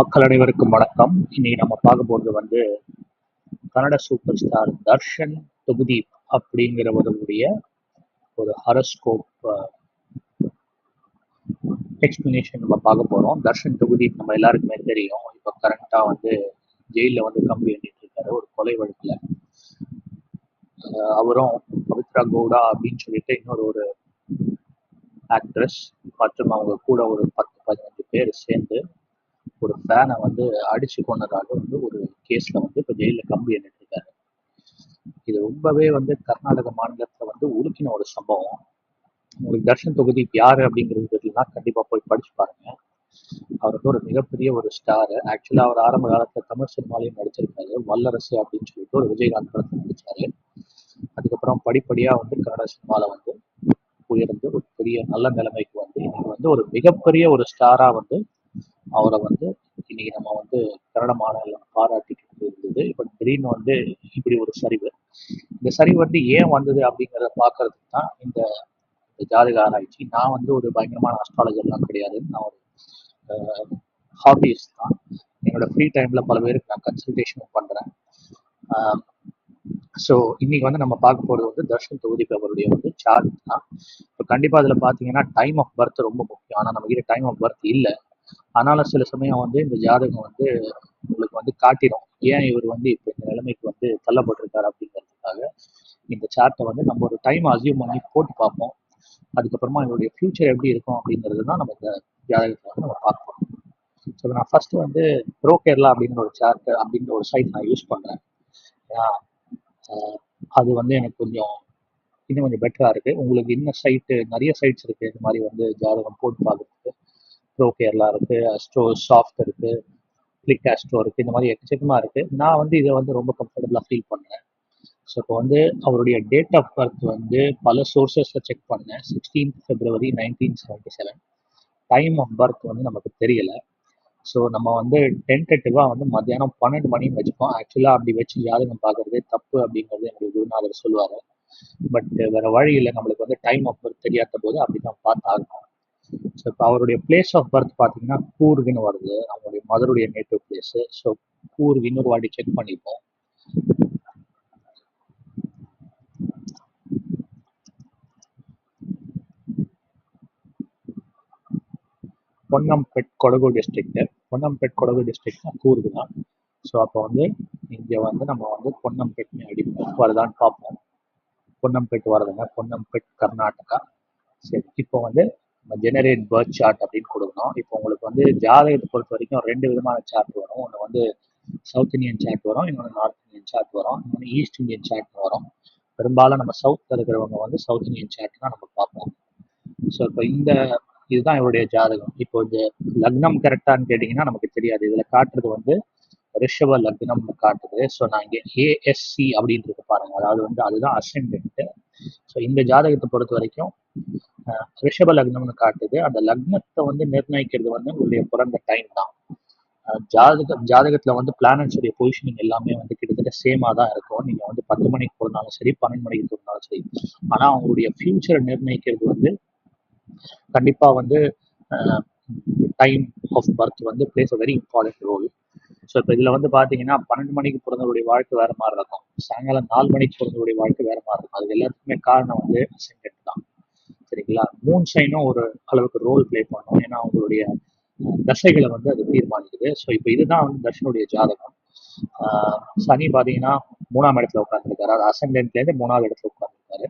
மக்கள் அனைவருக்கும் வணக்கம். இன்னைக்கு நம்ம பார்க்க போகிறது வந்து கன்னட சூப்பர் ஸ்டார் தர்ஷன் தொகுதீப் அப்படிங்கிறவருடைய ஒரு ஹாரோஸ்கோப் எக்ஸ்பிளனேஷன் நம்ம பார்க்க போகிறோம். தர்ஷன் தொகுதீப் நம்ம எல்லாருக்குமே தெரியும். இப்போ கரண்ட்டாக வந்து ஜெயிலில் வந்து கம்பி எண்ணிட்டு இருக்காரு ஒரு கொலை வழக்கில். அவரும் பவித்ரா கவுடா அப்படின்னு சொல்லிட்டு இன்னொரு ஒரு ஆக்ட்ரஸ் மற்றும் அவங்க கூட ஒரு 10-15 பேர் சேர்ந்து ஒரு ஃபேனை வந்து அடிச்சு கொண்டதாக வந்து ஒரு கேஸ்ல வந்து இப்போ ஜெயிலில் கம்பி எண்ணிட்டு இருக்காரு. இது ரொம்பவே வந்து கர்நாடக மாநிலத்துல வந்து உலுக்கின ஒரு சம்பவம். உங்களுக்கு தர்ஷன் தொகுதீப் யாரு அப்படிங்கிறது தெரியலனா கண்டிப்பா போய் படிச்சு பாருங்க. அவர் வந்து ஒரு மிகப்பெரிய ஒரு ஸ்டார். ஆக்சுவலா அவர் ஆரம்ப காலத்துல தமிழ் சினிமாலையும் நடிச்சிருக்காரு. வல்லரசு அப்படின்னு சொல்லிட்டு ஒரு விஜயகாந்த் படத்துல நடிச்சாரு. அதுக்கப்புறம் படிப்படியா வந்து கன்னட சினிமால வந்து உயர்ந்து ஒரு பெரிய நல்ல நிலைமைக்கு வந்து இன்னைக்கு வந்து ஒரு மிகப்பெரிய ஒரு ஸ்டாரா வந்து அவரை வந்து இன்னைக்கு நம்ம வந்து கன்னட மாநிலம் பாராட்டிக்கிட்டு இருந்தது. இப்போ திடீர்னு வந்து இப்படி ஒரு சரிவு. இந்த சரிவு வந்து ஏன் வந்தது அப்படிங்கிறத பார்க்கறதுக்கு தான் இந்த ஜாதக ஆராய்ச்சி. நான் வந்து ஒரு பயங்கரமான அஸ்ட்ராலஜர்லாம் கிடையாது. நான் ஒரு ஹாபிஸ் தான். என்னோட ஃப்ரீ டைம்ல பல பேருக்கு நான் கன்சல்டேஷனும் பண்றேன். ஸோ இன்னைக்கு வந்து நம்ம பார்க்க போகிறது வந்து தர்ஷன் தொகுதீப் அவருடைய வந்து சார்ட் தான். இப்போ கண்டிப்பாக அதில் பார்த்தீங்கன்னா டைம் ஆஃப் பர்த் ரொம்ப முக்கியம். ஆனால் நம்ம கிட்ட டைம் ஆஃப் பர்த் இல்லை. அதனால சில சமயம் வந்து இந்த ஜாதகம் வந்து உங்களுக்கு வந்து காட்டிடும் ஏன் இவர் வந்து இப்போ இந்த நிலைமைக்கு வந்து தள்ளப்பட்டிருக்காரு அப்படிங்கிறதுக்காக. இந்த சார்ட்டை வந்து நம்ம ஒரு டைம் அசியூம் பண்ணி போட்டு பார்ப்போம். அதுக்கப்புறமா இவருடைய ஃபியூச்சர் எப்படி இருக்கும் அப்படிங்கிறது தான் நம்ம இந்த ஜாதகத்தை வந்து நம்ம பார்ப்போம். ஸோ நான் ஃபர்ஸ்ட் வந்து ப்ரோ கேரளா அப்படிங்கிற ஒரு சார்ட் அப்படிங்கிற ஒரு சைட் நான் யூஸ் பண்ணுறேன். ஏன்னா அது வந்து எனக்கு கொஞ்சம் இன்னும் கொஞ்சம் பெட்டராக இருக்குது. உங்களுக்கு இன்னும் சைட்டு நிறைய சைட்ஸ் இருக்குது இந்த மாதிரி வந்து ஜாதகம் போட்டு பார்க்குறதுக்கு. ப்ரோ கேரளா இருக்குது, அஸ்ட்ரோ சாஃப்ட் இருக்குது, கிளிக் ஆஸ்ட்ரோ இருக்குது, இந்த மாதிரி எக்கச்சக்கமாக இருக்குது. நான் வந்து இதை வந்து ரொம்ப கம்ஃபர்டபுளாக ஃபீல் பண்ணேன். ஸோ இப்போ வந்து அவருடைய டேட் ஆஃப் பர்த் வந்து பல சோர்சஸில் செக் பண்ணேன். 16 February 1977. டைம் ஆஃப் பர்த் வந்து நமக்கு தெரியலை. ஸோ நம்ம வந்து டென்டேட்டிவாக வந்து மத்தியானம் 12 மணின்னு வச்சுப்போம். ஆக்சுவலாக அப்படி வச்சு ஜாதகம் பார்க்குறதே தப்பு அப்படிங்கிறது என்னுடைய குருநாதர் சொல்லுவார். பட் வேறு வழி இல்லை, நம்மளுக்கு வந்து டைம் ஆஃப் பர்த் தெரியாத போது அப்படி தான் பார்த்து ஆகணும். ஸோ இப்போ அவருடைய பிளேஸ் ஆஃப் பர்த் பார்த்தீங்கன்னா கூர்குன்னு வருது, அவங்களுடைய மதருடைய நேட்டிவ் பிளேஸு. ஸோ கூர்கு இன்னொரு வாட்டி செக் பண்ணிப்போம். பொன்னம்பெட் கொடகு டிஸ்ட்ரிக்ட். பொன்னம்பெட் கொடகு டிஸ்ட்ரிக்ட்னா கூர்கு தான். ஸோ அப்போ வந்து இங்கே வந்து நம்ம வந்து பொன்னம்பெட்னு அடிப்போம், வருதான்னு பார்ப்போம். பொன்னம்பெட் வருதுங்க, பொன்னம்பெட் கர்நாடகா. சரி, இப்போ வந்து நம்ம ஜெனரேட் பர்த் சார்ட் அப்படின்னு கொடுக்கணும். இப்போ உங்களுக்கு வந்து ஜாதகத்தை பொறுத்த வரைக்கும் 2 விதமான சார்ட் வரும். ஒன்று வந்து சவுத் இந்தியன் சார்ட் வரும், இன்னொன்று நார்த் இந்தியன் சார்ட் வரும், இன்னொன்று ஈஸ்ட் இந்தியன் சார்ட் வரும். பெரும்பாலும் நம்ம சவுத்தில் இருக்கிறவங்க வந்து சவுத் இந்தியன் சார்ட் தான் நம்ம பார்ப்போம். ஸோ இப்போ இதுதான் இவருடைய ஜாதகம். இப்போ இந்த லக்னம் கரெக்டான்னு கேட்டிங்கன்னா நமக்கு தெரியாது. இதில் காட்டுறது வந்து ரிஷப லக்னம்னு காட்டுது. ஸோ நான் இங்கே ஏஎஸ்சி அப்படின்றது பாருங்க, அதாவது வந்து அதுதான் அசெண்டன்ட். ஸோ இந்த ஜாதகத்தை பொறுத்த வரைக்கும் ரிஷப லக்னம்னு காட்டுது. அந்த லக்னத்தை வந்து நிர்ணயிக்கிறது வந்து உங்களுடைய பிறந்த டைம் தான். ஜாதகத்துல வந்து பிளானட்ஸுடைய பொசிஷனிங் எல்லாமே வந்து கிட்டத்தட்ட சேமாக தான் இருக்கும். நீங்கள் வந்து 10 மணிக்கு பிறந்தாலும் சரி, 12 மணிக்கு பிறந்தாலும் சரி. ஆனால் அவங்களுடைய ஃபியூச்சரை நிர்ணயிக்கிறது வந்து கண்டிப்பாக வந்து டைம் ஆஃப் பர்த் வந்து place a very important role. So இப்போ இதில் வந்து பார்த்தீங்கன்னா 12 மணிக்கு பிறந்தவருடைய வாழ்க்கை வேறு மாதிரி இருக்கும், சாயங்காலம் 4 மணிக்கு பிறந்தவருடைய வாழ்க்கை வேறு மாதிரி இருக்கும். அது எல்லாத்துக்குமே காரணம் வந்து அசெண்டன்ட் தான். சரிங்களா? மூன் சைனும் ஒரு அளவுக்கு ரோல் பிளே பண்ணும். ஏன்னா அவங்களுடைய தசைகளை வந்து அது தீர்மானிக்குது. ஸோ இப்போ இதுதான் வந்து தர்ஷனுடைய ஜாதகம். சனி பார்த்தீங்கன்னா 3ஆம் இடத்துல உட்காந்துருக்காரு, அது அசெண்டன்ட்லேருந்து 3வது இடத்துல உட்காந்துருக்காரு.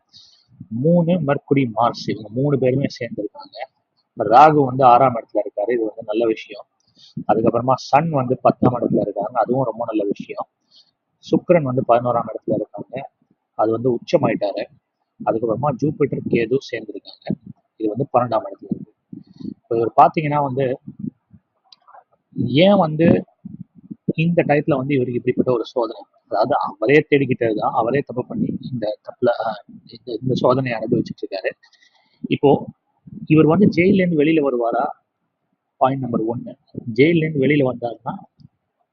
3 மெர்க்குரி மார்ஸ் இவங்க 3 பேருமே சேர்ந்துருக்காங்க. ராகு வந்து 6ஆம் இடத்துல இருக்காரு, இது வந்து நல்ல விஷயம். அதுக்கப்புறமா சன் வந்து 10ஆம் இடத்துல இருக்காங்க, அதுவும் ரொம்ப நல்ல விஷயம். சுக்கிரன் வந்து 11ஆம் இடத்துல இருக்காங்க, அது வந்து உச்சமாயிட்டாரு. அதுக்கப்புறமா ஜூபிட்டர் கேது சேர்ந்துருக்காங்க, இது வந்து 12ஆம் இடத்துல இருக்கு. இப்போ இவர் பார்த்தீங்கன்னா வந்து ஏன் வந்து இந்த டயத்துல வந்து இவருக்கு இப்படிப்பட்ட ஒரு சோதனை, அதாவது அவரே தேடிக்கிட்டது தான், அவரே தப்பு பண்ணி இந்த தப்புல இந்த சோதனையை அனுபவிச்சுட்டு இருக்காரு. இப்போ இவர் வந்து ஜெயிலேருந்து வெளியில வருவாரா? Point number 1. ஜெயிலேருந்து வெளியில வந்தாருன்னா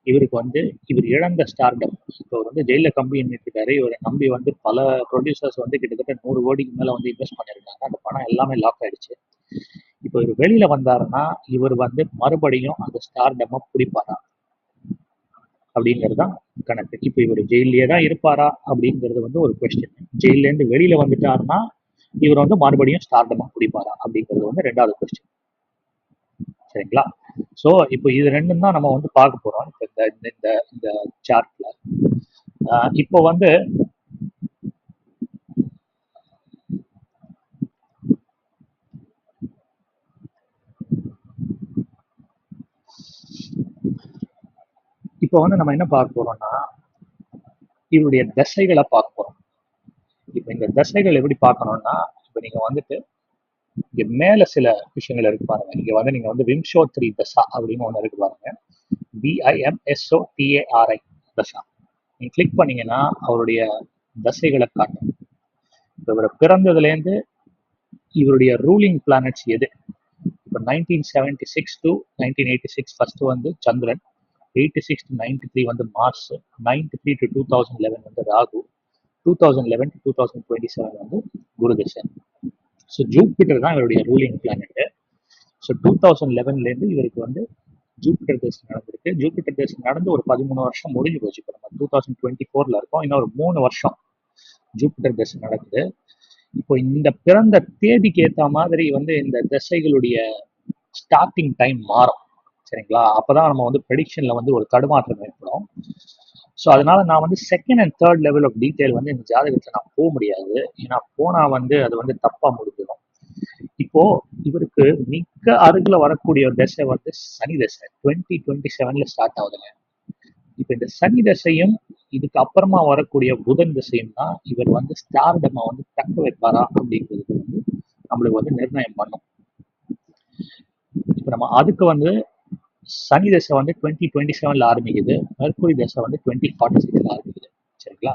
இவருக்கு வந்து இவர் இழந்த ஸ்டார்டம். இப்போ அவர் வந்து ஜெயிலில் கம்பி எண்ணிட்டு இருக்காரு. இவரை நம்பி வந்து பல ப்ரொடியூசர்ஸ் வந்து கிட்டத்தட்ட 100 கோடிக்கு மேலே வந்து இன்வெஸ்ட் பண்ணியிருக்காங்க. அந்த பணம் எல்லாமே லாக் ஆயிடுச்சு. இப்போ இவர் வெளியில வந்தாருன்னா இவர் வந்து மறுபடியும் அந்த ஸ்டார்டமை பிடிப்பாரா அப்படிங்கிறது தான் கணக்கு. இப்போ இவர் ஜெயிலே தான் இருப்பாரா அப்படிங்கிறது வந்து ஒரு கொஸ்டின். ஜெயிலேருந்து வெளியில வந்துட்டாருன்னா இவர் வந்து மறுபடியும் ஸ்டார்டமா பிடிப்பாரா அப்படிங்கிறது வந்து ரெண்டாவது கொஸ்டின். சரிங்களா? ஸோ இப்போ இது ரெண்டும் தான் நம்ம வந்து பார்க்க போறோம் இப்போ இந்த இந்த இந்த சார்ட்ல. இப்போ வந்து இப்போ வந்து நம்ம என்ன பார்க்க போறோம்னா இவருடைய தசைகளை பார்க்க போறோம். இப்போ இந்த தசைகள் எப்படி பார்க்கணும்னா இப்போ நீங்க வந்துட்டு இங்க மேல சில விஷயங்கள் இருக்கு பாருங்க. இங்க வந்து நீங்க வந்து விம்சோத்ரி தசா அப்படின்னு ஒண்ணு இருக்கு பாருங்க. BIMSOTARI தசா. நீங்க கிளிக் பண்ணீங்கன்னா அவருடைய தசைகளை காட்டும். இவர் பிறந்ததுலேருந்து இவருடைய ரூலிங் பிளானட்ஸ் எது? இப்போ 1976 to 1986 ஃபர்ஸ்ட் வந்து சந்திரன், 86 to 93 வந்து மார்ஸ், 93 to 2011 வந்து ராகு, 2011 to 2027 வந்து குரு திசை. ஸோ ஜூபிட்டர் தான் இவருடைய ரூலிங் பிளானட். ஸோ 2011லேருந்து இவருக்கு வந்து ஜூபிட்டர் தேசம் நடந்திருக்கு. ஜூபிட்டர் தேசம் நடந்து ஒரு 13 வருஷம் முடிஞ்சு போச்சு. இப்போ நம்ம 2024ல இருக்கோம். இன்னும் ஒரு 3 வருஷம் ஜூபிட்டர் தேசம் நடக்குது. இப்போ இந்த பிறந்த தேதிக்கு ஏற்ற மாதிரி வந்து இந்த திசைகளுடைய ஸ்டார்டிங் டைம் மாறும். சரிங்களா? அப்பதான் நம்ம வந்து ப்ரெடிக்ஷன்ல வந்து ஒரு தடுமாற்றம் ஏற்படும். ஸோ அதனால நான் வந்து second and third level of detail வந்து இந்த ஜாதகத்தில் நான் போக முடியாது. ஏன்னா போனா வந்து அது வந்து தப்பா முடிஞ்சிடும். இப்போ இவருக்கு மிக அருகில் வரக்கூடிய ஒரு தசை வந்து சனி தசை 2027ல ஸ்டார்ட் ஆகுதுங்க. இப்போ இந்த சனி தசையும் இதுக்கு அப்புறமா வரக்கூடிய புதன் திசையும் தான் இவர் வந்து ஸ்டார்டமா வந்து தக்க வைப்பாரா அப்படிங்கிறது வந்து நம்மளுக்கு வந்து நிர்ணயம் பண்ணும். இப்போ நம்ம அதுக்கு வந்து சனி தசை வந்து 2027ல ஆரம்பிக்குது, மெர்க்குரி தசை வந்து 2046ல ஆரம்பிக்குது. சரிங்களா?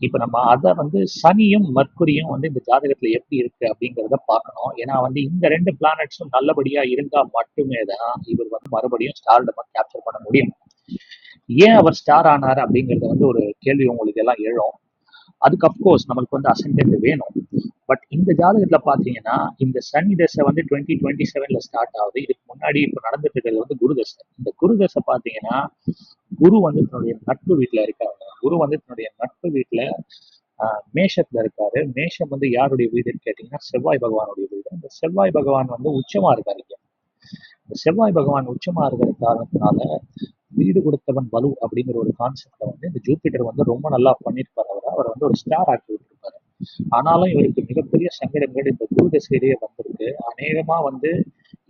இப்போ நம்ம அதை வந்து சனியும் மர்க்குரியும் வந்து இந்த ஜாதகத்துல எப்படி இருக்கு அப்படிங்கிறத பார்க்கணும். ஏன்னா வந்து இந்த ரெண்டு பிளானட்ஸும் நல்லபடியா இருந்தா மட்டுமே தான் இவர் வந்து மறுபடியும் ஸ்டார்டமா கேப்சர் பண்ண முடியும். ஏன் அவர் ஸ்டார் ஆனார் அப்படிங்கிறத வந்து ஒரு கேள்வி உங்களுக்கு எல்லாம் எழும். அதுக்கு அப்கோர்ஸ் நம்மளுக்கு வந்து அசெண்டன்ட் வேணும். பட் இந்த ஜாதகத்துல பாத்தீங்கன்னா இந்த சனி தசை வந்து 2027ல ஸ்டார்ட் ஆகுது. இதுக்கு முன்னாடி இப்போ நடந்துட்டு இருக்கிறது வந்து குரு தசை. இந்த குரு தசை பாத்தீங்கன்னா குரு வந்து தன்னுடைய நட்பு வீட்டுல இருக்காங்க. குரு வந்து தன்னுடைய நட்பு வீட்டுல மேஷத்துல இருக்காரு. மேஷம் வந்து யாருடைய வீடுன்னு கேட்டீங்கன்னா செவ்வாய் பகவானுடைய வீடு. இந்த செவ்வாய் பகவான் வந்து உச்சமா இருக்காரு. இந்த செவ்வாய் பகவான் உச்சமா இருக்கிற காரணத்தினால வீடு கொடுத்தவன் பலு அப்படிங்கிற ஒரு கான்செப்ட்ல வந்து இந்த ஜூபிட்டர் வந்து ரொம்ப நல்லா பண்ணியிருப்பாரு. அவரை வந்து ஒரு ஸ்டார் ஆக்கி விட்டுருப்பாரு. ஆனாலும் இவருக்கு மிகப்பெரிய சங்கடங்கள் இந்த குரு தசையிலேயே வந்திருக்கு. அநேகமா வந்து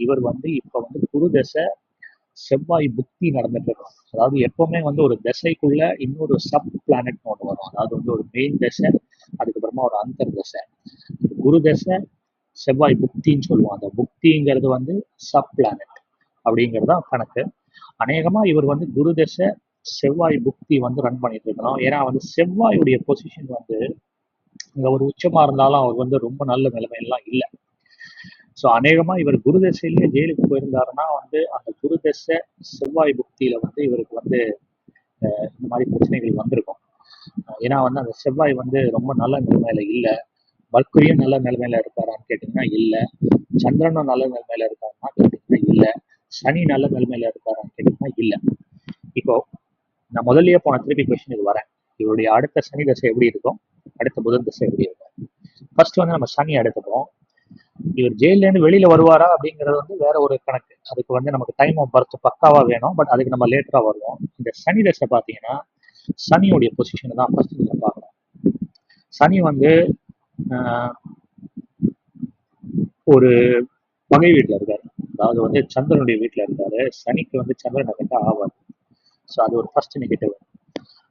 இவர் வந்து இப்ப வந்து குரு தசை செவ்வாய் புக்தி நடந்துட்டு இருக்கும். அதாவது எப்பவுமே வந்து ஒரு தசைக்குள்ள இன்னொரு சப் பிளானட் ஒன்று வரும். அதாவது வந்து ஒரு மெயின் தசை, அதுக்கப்புறமா ஒரு அந்தர் தசை. குரு தசை செவ்வாய் புக்தின்னு சொல்லுவோம். அந்த புக்திங்கிறது வந்து சப் பிளானட் அப்படிங்கிறது தான் கணக்கு. அநேகமா இவர் வந்து குரு தசை செவ்வாய் புக்தி வந்து ரன் பண்ணிட்டு இருக்கணும். ஏன்னா வந்து செவ்வாயுடைய பொசிஷன் வந்து இங்க ஒரு உச்சமா இருந்தாலும் அவர் வந்து ரொம்ப நல்ல நிலைமையெல்லாம் இல்லை. ஸோ அநேகமா இவர் குரு தசையிலேயே ஜெயிலுக்கு போயிருந்தாருன்னா வந்து அந்த குரு தசை செவ்வாய் புக்தியில வந்து இவருக்கு வந்து இந்த மாதிரி பிரச்சனைகள் வந்திருக்கும். ஏன்னா வந்து அந்த செவ்வாய் வந்து ரொம்ப நல்ல நிலைமையில இல்லை. மர்க்குரியும் நல்ல நிலைமையில இருக்காரான்னு கேட்டீங்கன்னா இல்லை. சந்திரனும் நல்ல நிலைமையில இருக்காருன்னா கேட்டீங்கன்னா இல்லை. சனி நல்ல நிலைமையில இருக்காரான்னு கேட்டீங்கன்னா இல்லை. இப்போ நான் முதல்லயே போன திருப்பி கொஸ்டின் இது வரேன். இவருடைய அடுத்த சனி தசை எப்படி இருக்கும், அடுத்த புதன் தசை எப்படி இருக்கும்? ஃபர்ஸ்ட் வந்து நம்ம சனி எடுத்துப்போம். இவர் ஜெயில இருந்து வெளியில வருவாரா அப்படிங்கிறது வந்து வேற ஒரு கணக்கு. அதுக்கு வந்து நமக்கு டைம் ஆஃப் பர்த் பக்காவா வேணும். பட் அதுக்கு நம்ம லேட்டரா வருவோம். இந்த சனி தசை பாத்தீங்கன்னா சனியுடைய பொசிஷன் தான் ஃபர்ஸ்ட் நீங்க பார்க்கணும். சனி வந்து ஒரு பகை வீட்டுல இருக்காரு. அதாவது வந்து சந்திரனுடைய வீட்டுல இருக்காரு. சனிக்கு வந்து சந்திரன் கட்ட ஆவார். ஸோ அது ஒரு ஃபர்ஸ்ட் நெகட்டிவ்.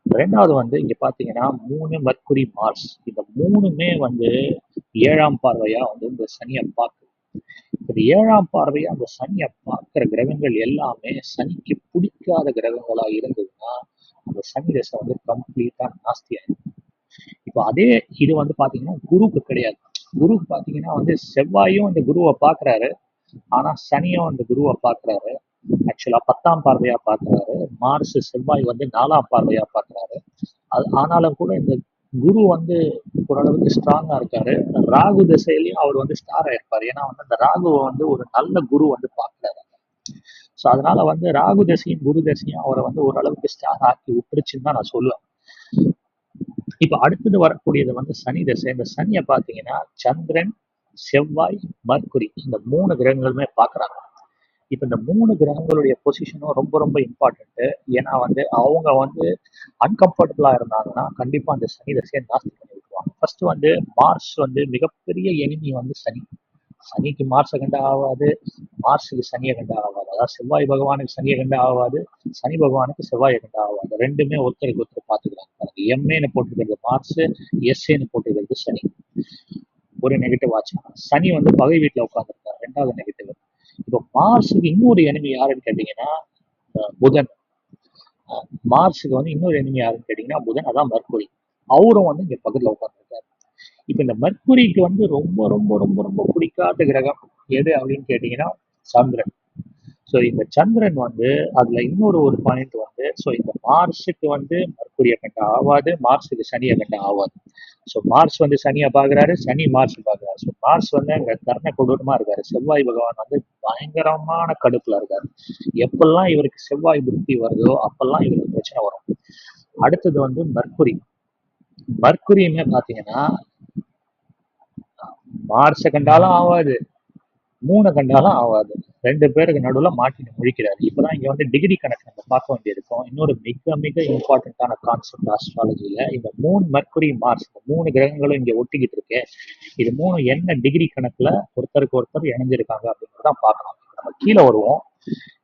ரெண்டாவது வந்து இங்க பாத்தீங்கன்னா 3 மர்க்குரி மார்ஸ், இந்த மூணுமே வந்து 7ஆம் பார்வையா வந்து இந்த சனியை பார்க்குது. இது 7ஆம் பார்வையா அந்த சனியை பார்க்கிற கிரகங்கள் எல்லாமே சனிக்கு பிடிக்காத கிரகங்களா இருந்ததுன்னா அந்த சனி தசை வந்து கம்ப்ளீட்டா நாஸ்தி ஆயிடும். இப்போ அதே இது வந்து பாத்தீங்கன்னா குருக்கு கிடையாது. குருக்கு பாத்தீங்கன்னா வந்து செவ்வாயும் இந்த குருவை பாக்குறாரு, ஆனா சனியும் அந்த குருவை பாக்குறாரு. ஆக்சுவலா 10ஆம் பார்வையா பாக்குறாரு. மார்ஸ் செவ்வாய் வந்து 4ஆம் பார்வையா பாக்குறாரு. ஆனாலும் கூட இந்த குரு வந்து ஓரளவுக்கு ஸ்ட்ராங்கா இருக்காரு. ராகு திசையிலயும் அவர் வந்து ஸ்டார் ஆயிருப்பாரு. ஏன்னா வந்து அந்த ராகுவை வந்து ஒரு நல்ல குரு வந்து பார்க்கிறாரு. ஸோ அதனால வந்து ராகு தசையும் குரு தசையும் அவரை வந்து ஓரளவுக்கு ஸ்டார் ஆக்கி விட்டுருச்சுன்னு தான் நான் சொல்லுவேன். இப்ப அடுத்தது வரக்கூடியது வந்து சனி தசை. இந்த சனியை பார்த்தீங்கன்னா சந்திரன், செவ்வாய், மர்க்குரி இந்த 3 கிரகங்களுமே பார்க்குறாங்க. இப்ப இந்த 3 கிரகங்களுடைய பொசிஷனும் ரொம்ப ரொம்ப இம்பார்ட்டன்ட். ஏன்னா வந்து அவங்க வந்து அன்கம்ஃபர்டபுளா இருந்தாங்கன்னா கண்டிப்பா அந்த சனி தசையை நாஸ்தி பண்ணி விட்டுருவாங்க. ஃபர்ஸ்ட் வந்து மார்ஸ் வந்து மிகப்பெரிய எனிமி வந்து சனி. சனிக்கு மார்ஸை கண்டு ஆகாது, மார்ஸுக்கு சனியை கண்டு ஆகாது. அதாவது செவ்வாய் பகவானுக்கு சனியை கண்டு ஆகாது, சனி பகவானுக்கு செவ்வாயை கண்டு ஆகாது. ரெண்டுமே ஒருத்தருக்கு ஒருத்தர் பார்த்துக்கிறாங்க. எம்ஏன்னு போட்டுக்கிறது மார்ஸ், எஸ்ஏன்னு போட்டுக்கிறது சனி. ஒரு நெகட்டிவ் ஆச்சு. சனி வந்து பகை வீட்டில் உட்காந்துருக்காரு, ரெண்டாவது நெகட்டிவ். இப்போ மார்ஸுக்கு இன்னொரு எனிமி யாருன்னு கேட்டீங்கன்னா புதன். மார்ஸுக்கு வந்து இன்னொரு எனிமி யாருன்னு கேட்டீங்கன்னா புதன், அதான் மர்க்குரி. அவரும் வந்து இங்க பக்கத்துல உட்காந்துருக்காரு. இப்ப இந்த மர்க்குரிக்கு வந்து ரொம்ப ரொம்ப ரொம்ப ரொம்ப பிடிக்காத கிரகம் எது அப்படின்னு கேட்டீங்கன்னா சந்திரன். ஸோ இந்த சந்திரன் வந்து அதுல இன்னொரு ஒரு பாயிண்ட் வந்து, ஸோ இந்த மார்ஸுக்கு வந்து மர்க்குரியை கண்ட ஆகாது, மார்ஸுக்கு சனியை கண்ட ஆகாது. ஸோ மார்ஸ் வந்து சனியை பார்க்குறாரு, சனி மார்ஸ் பார்க்குறாரு. ஸோ மார்ஸ் வந்து அங்கே கர்ண கொடூரமா இருக்காரு. செவ்வாய் பகவான் வந்து பயங்கரமான கடுப்புல இருக்காரு. எப்பெல்லாம் இவருக்கு செவ்வாய் புத்தி வருதோ அப்பெல்லாம் இவருக்கு பிரச்சனை வரும். அடுத்தது வந்து மர்க்குரி. மர்க்குரியுமே பார்த்தீங்கன்னா மார்ஸை கண்டாலும் ஆகாது, மூணை கண்டாலும் ஆகாது. 2 பேருக்கு நடுவுல மாட்டின்னு முழிக்கிறாரு. இப்பதான் இங்க வந்து டிகிரி கணக்கு நம்ம பார்க்க வேண்டியிருக்கும். இன்னொரு மிக மிக இம்பார்ட்டன்டான கான்செப்ட் ஆஸ்ட்ராலஜில இந்த 3 மர்க்குரி மார்ஸ் இந்த 3 கிரகங்களும் இங்க ஒட்டிக்கிட்டு இருக்கு. இது 3 என்ன டிகிரி கணக்குல ஒருத்தருக்கு ஒருத்தர் இணைஞ்சிருக்காங்க அப்படிங்கிறதான் பார்க்கலாம். நம்ம கீழே வருவோம்.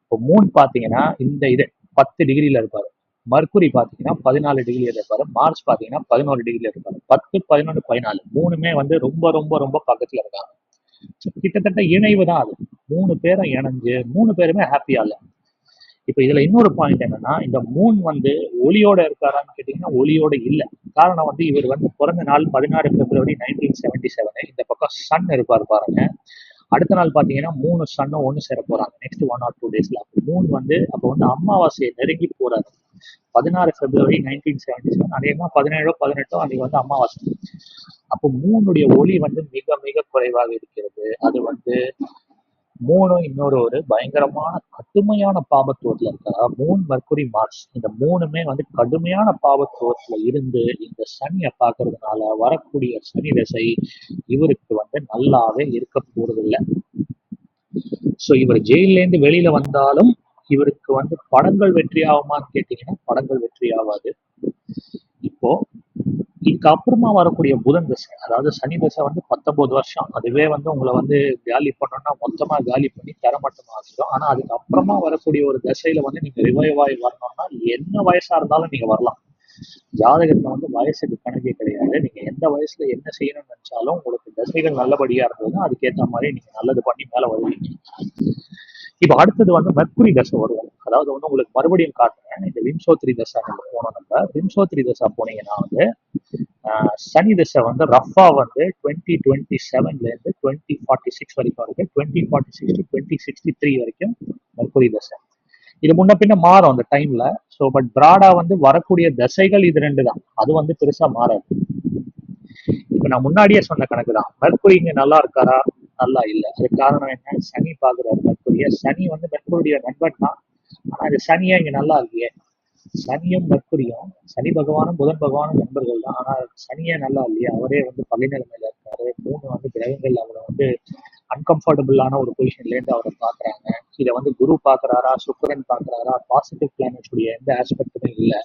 இப்போ மூன் பார்த்தீங்கன்னா இந்த இது 10 டிகிரியில இருப்பாரு. மர்க்குரி பார்த்தீங்கன்னா 14 டிகிரியில இருப்பாரு. மார்ஸ் பார்த்தீங்கன்னா 11 டிகிரியில இருப்பாரு. 10, 11, 14 மூணுமே வந்து ரொம்ப ரொம்ப ரொம்ப பக்கத்துல இருக்காங்க. கிட்டத்தட்ட இணைவு தான் அது. 3 பேரும் இணைஞ்சு 3 பேருமே ஹாப்பியா இல்லை. இப்ப இதுல இன்னொரு பாயிண்ட் என்னன்னா, இந்த மூன் வந்து ஒளியோட இருக்காரான்னு கேட்டீங்கன்னா ஒளியோட இல்லை. காரணம் வந்து இவர் வந்து பிறந்த நாள் 16 பிப்ரவரி 1977. இந்த பக்கம் சன் இருப்பார் பாருங்க. அடுத்த நாள் பாத்தீங்கன்னா 3 சன்னும் ஒன்று சேர போறாங்க நெக்ஸ்ட் 1 or 2 டேஸ்ல. மூன் வந்து அப்போ வந்து அமாவாசையை நெருங்கி போறாரு. 16 பிப்ரவரி 1977, அநேகமா 17 18 அன்னைக்கு வந்து அமாவாசை. அப்போ மூனுடைய ஒளி வந்து மிக மிக குறைவாக இருக்கிறது. அது வந்து மூணும் இன்னொரு ஒரு பயங்கரமான கடுமையான பாபத்துவத்துல இருக்கா. மூன், மர்க்குரி, மார்ஸ் இந்த மூணுமே வந்து கடுமையான பாபத்துவத்துல இருந்து இந்த சனியை பார்க்கறதுனால வரக்கூடிய சனி தசை இவருக்கு வந்து நல்லாவே இருக்க போறது இல்லை. ஸோ இவர் ஜெயில இருந்து வெளியில வந்தாலும் இவருக்கு வந்து படங்கள் வெற்றி ஆகுமான்னு கேட்டீங்கன்னா படங்கள் வெற்றி ஆகாது. இப்போ இதுக்கப்புறமா வரக்கூடிய புதன் தசை, அதாவது சனி தசை வந்து 19 வருஷம். அதுவே வந்து உங்களை வந்து காலி பண்ணணும்னா மொத்தமா காலி பண்ணி தரமட்டமா ஆகிடும். ஆனா அதுக்கப்புறமா வரக்கூடிய ஒரு தசையில வந்து நீங்க ரிவைவ் ஆகி வரணும்னா என்ன வயசா இருந்தாலும் நீங்க வரலாம். ஜாதகத்துல வந்து வயசுக்கு கணக்கே கிடையாது. நீங்க எந்த வயசுல என்ன செய்யணும்னு நினைச்சாலும் உங்களுக்கு தசைகள் நல்லபடியா இருந்ததுன்னா அதுக்கேற்ற மாதிரி நீங்க நல்லது பண்ணி மேல வருவீங்க. இப்ப அடுத்தது வந்து மர்க்குரி தசை வருவோம். அதாவது வந்து உங்களுக்கு மறுபடியும் காட்டுறேன். இந்த விம்சோத்ரி தசை நம்ம போனோம். நம்ம விம்சோத்ரி தசை போனீங்கன்னா வந்து சனி தசை வந்து ரஃபா வந்து 2027ல இருந்து 2046 வரைக்கும் இருக்கு. 2046 to 2063 வரைக்கும் மர்க்குரி தசை. இது முன்ன பின்ன மாறும் அந்த டைம்ல. ஸோ பட் பிராடா வந்து வரக்கூடிய தசைகள் இது 2 தான். அது வந்து பெருசா மாறாது. இப்ப நான் முன்னாடியே சொன்ன கணக்கு தான். மெர்க்குரி இங்க நல்லா இருக்காரா? நல்லா இல்லை. அதுக்கு காரணம் என்ன? சனி பாக்குறாரு மெர்க்குரிய. சனி வந்து மெர்க்குரிய நண்பன் தான். ஆனா இது சனியா இங்க நல்லா இல்லையே. சனியும் மெர்க்குரியும், சனி பகவானும் புதன் பகவானும் நண்பர்கள் தான். ஆனா சனியே நல்லா இல்லையே. அவரே வந்து பகை நிலைமையில இருக்காரு. 3 வந்து கிரகங்கள் அவரை வந்து அன்கம்ஃபர்டபுளான ஒரு பொசிஷன்ல இருந்து அவரை பாக்குறாங்க. இதை வந்து குரு பாக்குறாரா, சுக்கிரன் பாக்குறாரா, பாசிட்டிவ் பிளானட்ஸ் உடைய எந்த ஆஸ்பெக்டுமே இல்லை.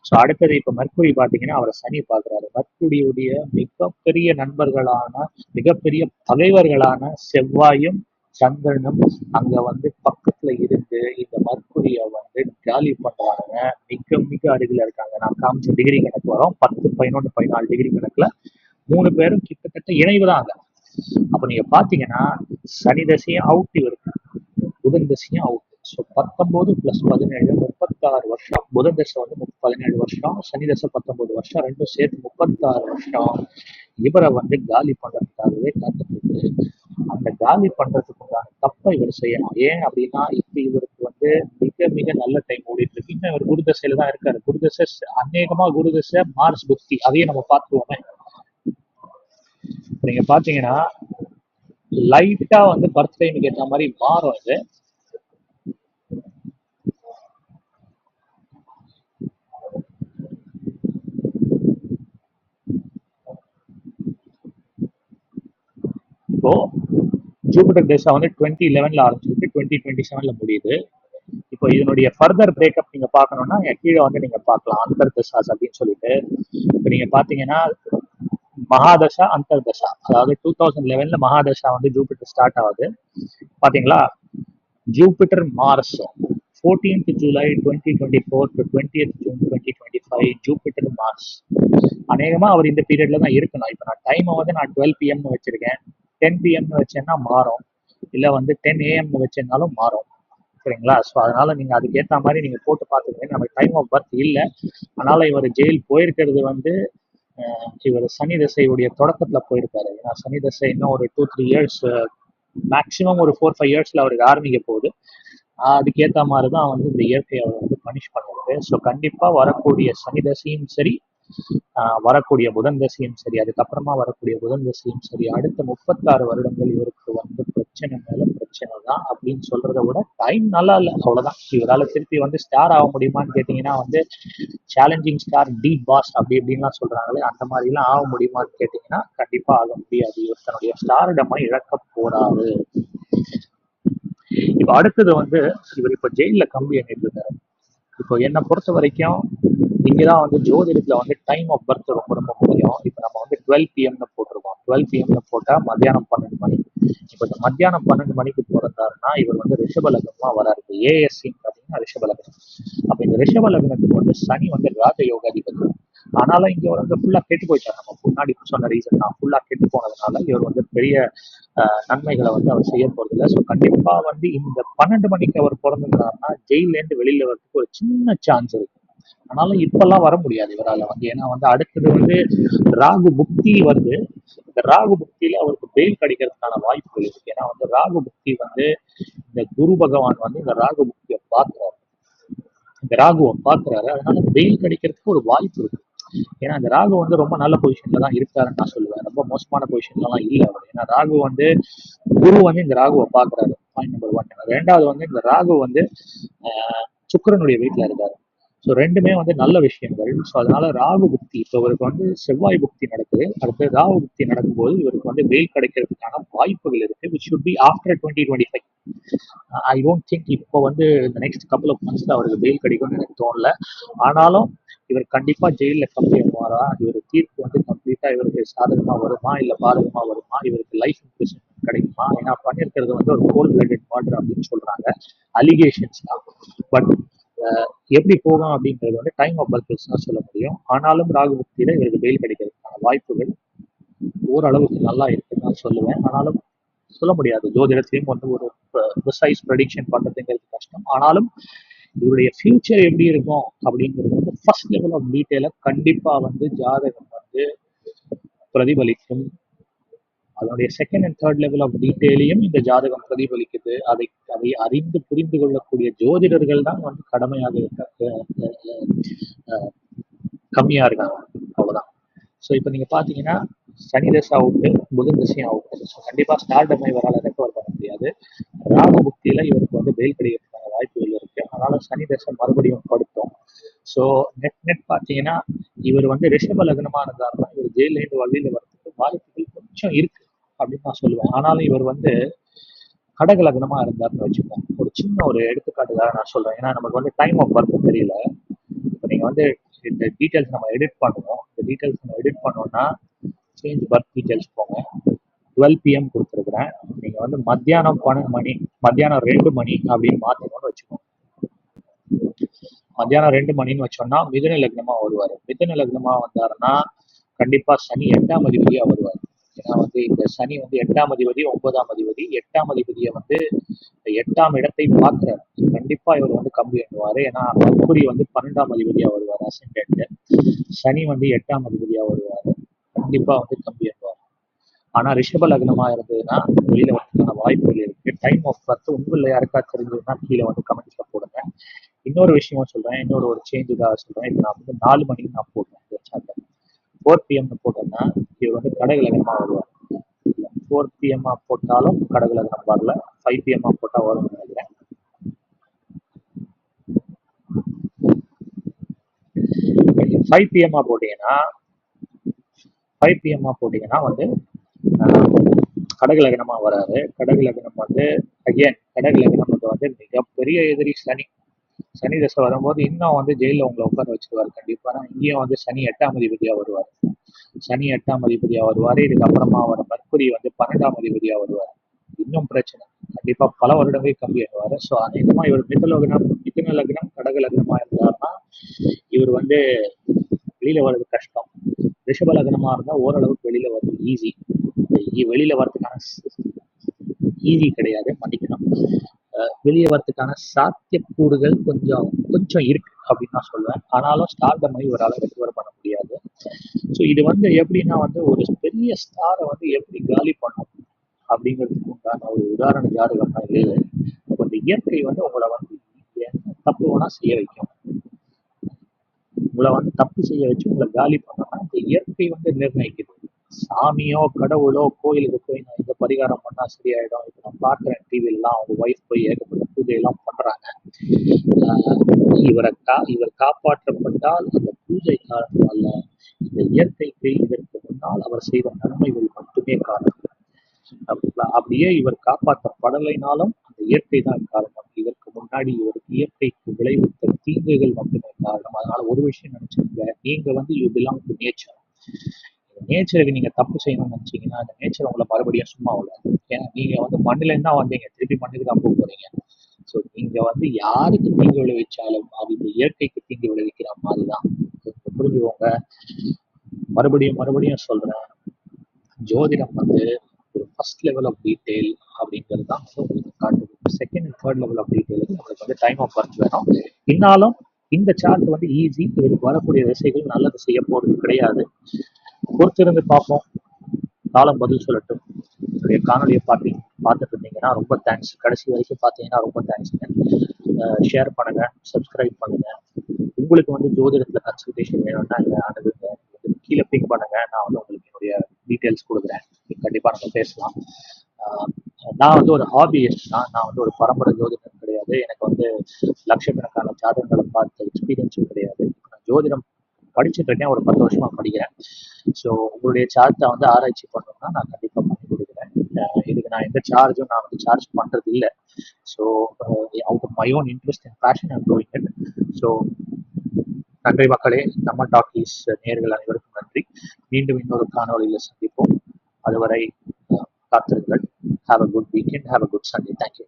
ஸோ அடுத்தது இப்ப மர்க்குரி பாத்தீங்கன்னா அவரை சனி பாக்குறாரு. மர்க்குரியுடைய மிகப்பெரிய நண்பர்களான, மிகப்பெரிய பகைவர்களான செவ்வாயும் சந்திரனும் அங்க வந்து பக்கத்துல இருந்து இந்த மர்க்குரிய வந்து காலி பண்றாங்க. மிக மிக அருகில இருக்காங்க. நான் காமிச்ச டிகிரி கணக்கு வரும் 10, 11, 14 டிகிரி கணக்குல 3 பேரும் கிட்டத்தட்ட இணைவுதான் அங்க. அப்ப நீங்க பாத்தீங்கன்னா சனி தசையும் அவுட் இவருக்கு, புதன் தசையும் அவுட். ஸோ 19 + 17 36 வருஷம். புதன் தசை வந்து 17 வருஷம், சனி தசை 19 வருஷம், ரெண்டும் சேர்த்து 36 வருஷம் இவரை வந்து காலி பண்றதுக்காகவே காத்துட்டு இருக்கு. அந்த காலி பண்றதுக்கு உண்டான தப்ப கண்டிப்பா இவர் செய்யணும். ஏன் அப்படின்னா இப்ப இவருக்கு வந்து மிக மிக நல்ல டைம் ஓடிட்டு இருக்கு. இன்னும் இவர் குருதசையில தான் இருக்காரு. குருதசை அநேகமா குருதசை மார்ஸ் புக்தி அதையும் நம்ம பார்த்துருவோமே. நீங்க பாத்தீங்கன்னா லைட்டா வந்து பர்த் டைமுக்கு ஏற்ற மாதிரி மாறும் இது. இப்போ ஜூபிட்டர் தேசா வந்து 2011 ஆரம்பிச்சிருக்கு, 2027 முடியுது. இப்போ இதனுடைய ஃபர்தர் பிரேக்கப் நீங்க பார்க்கணும்னா கீழே வந்து நீங்க பார்க்கலாம் அந்தர் தசாஸ் அப்படின்னு சொல்லிட்டு. இப்போ நீங்க பாத்தீங்கன்னா மகாதசா அந்தர்தசா, அதாவது 2011 மகாதசா வந்து ஜூபிட்டர் ஸ்டார்ட் ஆகுது பாத்தீங்களா. Jupiter Mars 14th July 2024 to 20th June 2025 Jupiter Mars. அநேகமா அவர் இந்த பீரியட்ல தான் இருக்கணும். இப்போ நான் டைமை வந்து நான் 12 PM வச்சிருக்கேன். 10 PM வச்சேன்னா மாறும், இல்லை வந்து 10 AM வச்சேன்னாலும் மாறும். சரிங்களா. ஸோ அதனால நீங்க அதுக்கேற்ற மாதிரி நீங்க போட்டு பார்த்துக்கங்க. நம்ம டைம் ஆஃப் பர்த் இல்லை, அதனால இவர் ஜெயில் போயிருக்கிறது வந்து இவர் சனி தசையுடைய தொடக்கத்துல போயிருக்காரு. ஏன்னா சனி தசை இன்னும் ஒரு 2-3 இயர்ஸ், மேக்சிமம் ஒரு 4-5 இயர்ஸ்ல அவருக்கு ஆரம்பிக்க போகுது. அதுக்கேற்ற மாதிரி தான் வந்து இந்த இயற்கை அவர் வந்து பனிஷ் பண்ணுறது. ஸோ கண்டிப்பா வரக்கூடிய சனி தசையும் சரி, வரக்கூடிய புதன் தசையும் சரி, அதுக்கப்புறமா வரக்கூடிய புதன் தசையும் சரி, அடுத்த 36 வருடங்கள் இவருக்கு வந்து பிரச்சனை மேல பிரச்சனை தான் அப்படின்னு சொல்றதை விட டைம் நல்லா இல்லை, அவ்வளவுதான். இவரால் திருப்பி வந்து ஸ்டார் ஆக முடியுமான்னு கேட்டீங்கன்னா வந்து சேலஞ்சிங் ஸ்டார், டீப் பாஸ் அப்படி இப்படின்லாம் சொல்றாங்களே, அந்த மாதிரி எல்லாம் ஆக முடியுமான்னு கேட்டீங்கன்னா கண்டிப்பா ஆக முடியாது. இவர் தன்னுடைய ஸ்டாரிடமா இழக்க போறாரு. இப்போ அடுத்தது வந்து இவர் இப்போ ஜெயில கம்பி எண்ணிட்டு இருக்காரு. இப்போ என்னை பொறுத்த வரைக்கும் இங்கதான் வந்து ஜோதிடத்துல வந்து டைம் ஆஃப் பர்த் ரொம்ப ரொம்ப முக்கியம். இப்போ நம்ம வந்து 12 PMன்னு போட்டிருக்கோம். 12 PMன்னு போட்டா மத்தியானம் 12 மணி. இப்போ இந்த மத்தியானம் 12 மணிக்கு பிறந்தாருன்னா இவர் வந்து ரிஷப லக்னமா வராரு. ஏஎஸ்சி அப்படின்னா ரிஷப லக்னம். அப்ப இந்த ரிஷப லக்னத்துக்கு வந்து சனி வந்து ராஜ யோகாதிபதி. ஆனாலும் இங்க வந்து ஃபுல்லா கெட்டு போயிட்டார். நம்ம முன்னாடி சொன்ன ரீசன் தான், ஃபுல்லா கெட்டு போனதுனால இவர் வந்து பெரிய நன்மைகளை வந்து அவர் செய்ய போறதில்லை. ஸோ கண்டிப்பா வந்து இந்த 12 மணிக்கு அவர் பிறந்திருந்தாருன்னா ஜெயில இருந்து வெளியில வரதுக்கு ஒரு சின்ன சான்ஸ் இருக்கு. ஆனாலும் இப்பெல்லாம் வர முடியாது இவரால் வந்து. ஏன்னா வந்து அடுத்தது வந்து ராகு புக்தி வருது. இந்த ராகு புக்தியில அவருக்கு பெயில் கிடைக்கிறதுக்கான வாய்ப்புகள் இருக்கு. ஏன்னா வந்து ராகு புக்தி வந்து இந்த குரு பகவான் வந்து இந்த ராகு புக்தியை பார்க்கிறாரு, இந்த ராகுவை பார்க்கிறாரு. அதனால பெயில் கிடைக்கிறதுக்கு ஒரு வாய்ப்பு இருக்கு. ஏன்னா இந்த ராகு வந்து ரொம்ப நல்ல பொசிஷன்ல தான் இருக்காருன்னு நான் சொல்லுவேன். ரொம்ப மோசமான பொசிஷன்லாம் இல்லை அவர். ஏன்னா ராகு வந்து குரு வந்து இந்த ராகுவை பார்க்கிறாரு, பாயிண்ட் நம்பர் 1. ரெண்டாவது வந்து இந்த ராகு வந்து சுக்கிரனுடைய வீட்டுல இருக்காரு. ஸோ ரெண்டுமே வந்து நல்ல விஷயங்கள். ஸோ அதனால ராகு புக்தி, இப்போ இவருக்கு வந்து செவ்வாய் புக்தி நடக்குது, அடுத்து ராகு புக்தி நடக்கும்போது இவருக்கு வந்து வெயில் கிடைக்கிறதுக்கான வாய்ப்புகள் இருக்கு. Which should be after 2025. I don't think இப்போ வந்து இந்த நெக்ஸ்ட் கப்பல் ஆஃப் மந்த்ஸ்ல அவருக்கு வெயில் கிடைக்கும்னு எனக்கு தோணல. ஆனாலும் இவர் கண்டிப்பா ஜெயில கம்பி பண்ணுவாரா, இவர் தீர்ப்பு வந்து கம்ப்ளீட்டா இவருக்கு சாதகமா வருமா இல்ல பாதகமா வருமா, இவருக்கு லைஃப் இம்ப்ரெஷன் கிடைக்குமா? ஏன்னா பண்ணிருக்கிறது வந்து ஒரு கோல்ட் பிளட்டட் மர்டர் அப்படின்னு சொல்றாங்க, அலிகேஷன்ஸ் தான். பட் எப்படி போகும் அப்படிங்கிறது வந்து டைம் ஆஃப் பர்த் தான் சொல்ல முடியும். ஆனாலும் ராகு புக்தியில இவருக்கு வெயில் கிடைக்கிறதுக்கான வாய்ப்புகள் ஓரளவுக்கு நல்லா இருக்குன்னு நான் சொல்லுவேன். ஆனாலும் சொல்ல முடியாது, ஜோதிடத்திலையும் வந்து ஒரு ப்ரிசைஸ் ப்ரெடிக்ஷன் பண்றதுங்கிறது கஷ்டம். ஆனாலும் இவருடைய ஃபியூச்சர் எப்படி இருக்கும் அப்படிங்கிறது வந்து ஃபர்ஸ்ட் லெவல் ஆஃப் டீட்டெயில கண்டிப்பா வந்து ஜாதகம் வந்து பிரதிபலிக்கும். அதனுடைய second and third level of டீட்டெயிலையும் இந்த ஜாதகம் பிரதிபலிக்குது. அதை அறிந்து புரிந்து கொள்ளக்கூடிய ஜோதிடர்கள் தான் வந்து கடமையாக கம்மியா இருக்காங்க, அவ்வளவுதான். ஸோ இப்போ நீங்க பாத்தீங்கன்னா சனி தசை அவுட்டு, புதன் தசையும் அவுட்டு. ஸோ கண்டிப்பா ஸ்டார்டமை இவரால் ரெக்கவர் பண்ண முடியாது. ராகு புக்தியில இவருக்கு வந்து வெயில் கிடைக்கிறதுக்கான வாய்ப்புகள் இருக்கு. அதனால சனி தசை மறுபடியும் படுத்தும். ஸோ நெட் பாத்தீங்கன்னா இவர் வந்து ரிஷப லக்னமா இருந்தாருன்னா இவர் ஜெயில இருந்து வழியில வரதுக்கு வாய்ப்புகள் கொஞ்சம் இருக்கு அப்படின்னு நான் சொல்லுவேன். ஆனாலும் இவர் வந்து கடக லக்னமா இருந்தாருன்னு வச்சுக்கோங்க. ஒரு சின்ன ஒரு எடுத்துக்காட்டுக்காக நான் சொல்றேன். ஏன்னா நமக்கு வந்து டைம் ஆஃப் பர்த் தெரியல. இப்போ நீங்க வந்து இந்த டீட்டெயில்ஸ் நம்ம எடிட் பண்ணுவோம். இந்த டீட்டெயில்ஸ் நம்ம எடிட் பண்ணோம்னா சேஞ்ச் பர்த் டீட்டெயில்ஸ் போங்க, 12 PM கொடுத்துருக்குறேன். நீங்க வந்து மத்தியானம் 12 மணி, மத்தியானம் 2 மணி அப்படின்னு மாத்தணும்னு வச்சுக்கோங்க. மத்தியானம் 2 மணின்னு வச்சோம்னா மிதுன லக்னமா வருவாரு. மிதுன லக்னமா வந்தாருன்னா கண்டிப்பா சனி 8ஆம் அதிபதியா வருவார். ஏன்னா வந்து இந்த சனி வந்து 8ஆம் அதிபதி, 9ஆம் அதிபதி, 8ஆம் அதிபதியை வந்து 8ஆம் இடத்தை பார்க்கிறார். கண்டிப்பா இவர் வந்து கம்பி எண்ணுவாரு. ஏன்னா மர்க்குரி வந்து 12ஆம் அதிபதியா வருவார் அசெண்டன்ட், சனி வந்து 8ஆம் அதிபதியா வருவாரு. கண்டிப்பா வந்து கம்பி எண்ணுவார். ஆனா ரிஷப லக்னமா இருந்ததுன்னா வெளியில வரதுக்கான வாய்ப்புகள் இருக்கு. டைம் ஆஃப் பர்த் உங்களில் யாருக்கா தெரிஞ்சதுன்னா கீழே வந்து கமெண்ட்ஸ்ல போடுங்க. இன்னொரு விஷயமும் சொல்றேன், இன்னொரு ஒரு சேஞ்சுக்காக சொல்றேன். இப்போ நான் வந்து 4 மணிக்கு நான் போட்டேன் இந்த சார்ட்டை. 4 PM போட்டேன்னா இவர் வந்து கடக லக்னமா வருவார். 4 PM போட்டாலும் கடக லக்னம் வரல, 5 PM போட்டா வரும்னு நினைக்கிறேன். 5 PM போட்டீங்கன்னா 5 PM போட்டீங்கன்னா வந்து கடக லக்னமா வராது. கடக லக்னம் வந்து அகைன் கடக லக்னம் வந்து மிகப்பெரிய எதிரி சனி. சனி தசை வரும்போது இன்னும் வந்து ஜெயிலில் உங்களை உட்கார வச்சிருவாரு கண்டிப்பா. இங்கேயும் வந்து சனி 8ஆம் அதிபதியா வருவார். சனி 8ஆம் அதிபதியா வருவாரு. இதுக்கப்புறமா வர மர்க்குரி வந்து 12ஆம் அதிபதியா வருவார். இன்னும் பிரச்சனை. கண்டிப்பா பல வருடங்கள் கம்மி ஆகுவாரு. ஸோ அநேகமா இவர் மிதுன லக்னம் கடக லக்னமா இருந்தாருன்னா இவர் வந்து வெளியில வர்றது கஷ்டம். ரிஷப லக்னமா இருந்தா ஓரளவுக்கு வெளியில வர்றது ஈஸி. வெளியில வர்றதுக்கான ஈஸி கிடையாது, மன்னிக்கணும். வெளியே வரதுக்கான சாத்தியக்கூறுகள் கொஞ்சம் கொஞ்சம் இருக்கு அப்படின்னு நான் சொல்லுவேன். ஆனாலும் ஸ்டார்டம் இவரால் ரெக்கவர் பண்ண முடியாது. ஸோ இது வந்து எப்படின்னா வந்து ஒரு பெரிய ஸ்டாரை வந்து எப்படி காலி பண்ணும் அப்படிங்கிறதுக்கு உண்டான ஒரு உதாரண ஜாதகம் தான் இது. அப்போ இந்த இயற்கை வந்து உங்களை வந்து தப்பு வேணா செய்ய வைக்கும். உங்களை வந்து தப்பு செய்ய வச்சு உங்களை காலி பண்ணோம்னா இந்த இயற்கை வந்து நிர்ணயிக்குது. சாமியோ கடவுளோ கோயிலுக்கு போய் நான் இந்த பரிகாரம் பண்ணா சரியாயிடும். இப்போ நான் பார்க்குறேன் டிவிலாம் அவங்க ஒய்ஃப் போய் ஏகப்பட்ட பூஜையெல்லாம் பண்றாங்க. இவர் காப்பாற்றப்பட்டால் அந்த பூஜை காரணம் அல்ல, இந்த இயற்கைக்கு இதற்கு முன்னால் அவர் செய்த நன்மைகள் மட்டுமே காரணம். அப்படியே இவர் காப்பாற்றப்படலைனாலும் அந்த இயற்கை தான் காரணம். இதற்கு முன்னாடி இவருக்கு இயற்கைக்கு விளைவித்த தீங்குகள் மட்டுமே காரணம். அதனால ஒரு விஷயம் நினைச்சுக்கோங்க, நீங்க வந்து யூ பிலாங் டு நேச்சர். நேச்சருக்கு நீங்க தப்பு செய்யணும்னு நினைச்சீங்கன்னா அந்த நேச்சர் உங்களை மறுபடியும் சும்மா விடாது. ஏன்னா நீங்க வந்து மண்ணுல இருந்தா வந்தீங்க, திருப்பி மண்ணுக்கு தான் போக போறீங்க. ஸோ நீங்க வந்து யாருக்கு தீங்கு விளைவிச்சாலும் அது இந்த இயற்கைக்கு தீங்கு விளைவிக்கிற மாதிரிதான். புரிஞ்சுக்கோங்க. மறுபடியும் சொல்றேன், ஜோதிடம் வந்து ஒரு ஃபர்ஸ்ட் லெவல் ஆஃப் டீட்டெயில் அப்படிங்கிறது தான் உங்களுக்கு காட்டுது. Second and third level of டீட்டெயிலுக்கு நம்மளுக்கு வந்து டைம் ஆஃப் பர்த் வேணும். இருந்தாலும் இந்த சார்ட் வந்து ஈஸி. இதுக்கு வரக்கூடிய திசைகள் நல்லது செய்ய போறது கிடையாது. பொறுத்திருந்து பார்ப்போம், காலம் பதில் சொல்லட்டும். என்னுடைய காணொலியை பார்த்துட்டு இருந்தீங்கன்னா ரொம்ப தேங்க்ஸ். கடைசி வரைக்கும் பார்த்தீங்கன்னா ரொம்ப தேங்க்ஸ்ங்க. ஷேர் பண்ணுங்க, சப்ஸ்கிரைப் பண்ணுங்க. உங்களுக்கு வந்து ஜோதிடத்துல கன்சல்டேஷன் வேணும்னா இல்லை அணுகுங்க, கீழே பிக் பண்ணுங்க. நான் வந்து உங்களுக்கு என்னுடைய டீட்டெயில்ஸ் கொடுக்குறேன். கண்டிப்பா நம்ம பேசலாம். நான் வந்து ஒரு ஹாபியஸ்ட் தான். நான் வந்து ஒரு பரம்பரை ஜோதிடம் கிடையாது. எனக்கு வந்து லட்சக்கணக்கான ஜாதகங்களை பார்த்த எக்ஸ்பீரியன்ஸும் கிடையாது. நான் ஜோதிடம் படிச்சுட்டு இருக்கேன், ஒரு 10 வருஷமா படிக்கிறேன். ஸோ உங்களுடைய சார்ட்டை வந்து ஆராய்ச்சி பண்ணணும்னா நான் கண்டிப்பாக பண்ணி கொடுக்குறேன். இதுக்கு நான் எந்த சார்ஜும் நான் வந்து சார்ஜ் பண்ணுறது இல்லை. So out of my own interest and passion I'm doing it. So நன்றி மக்களே. நம்ம டாக்கீஸ் நேயர்கள் அனைவருக்கும் நன்றி. மீண்டும் இன்னொரு காணொலியில் சந்திப்போம். அதுவரை காத்திருங்கள். Have a good weekend. Have a good Sunday. Thank you.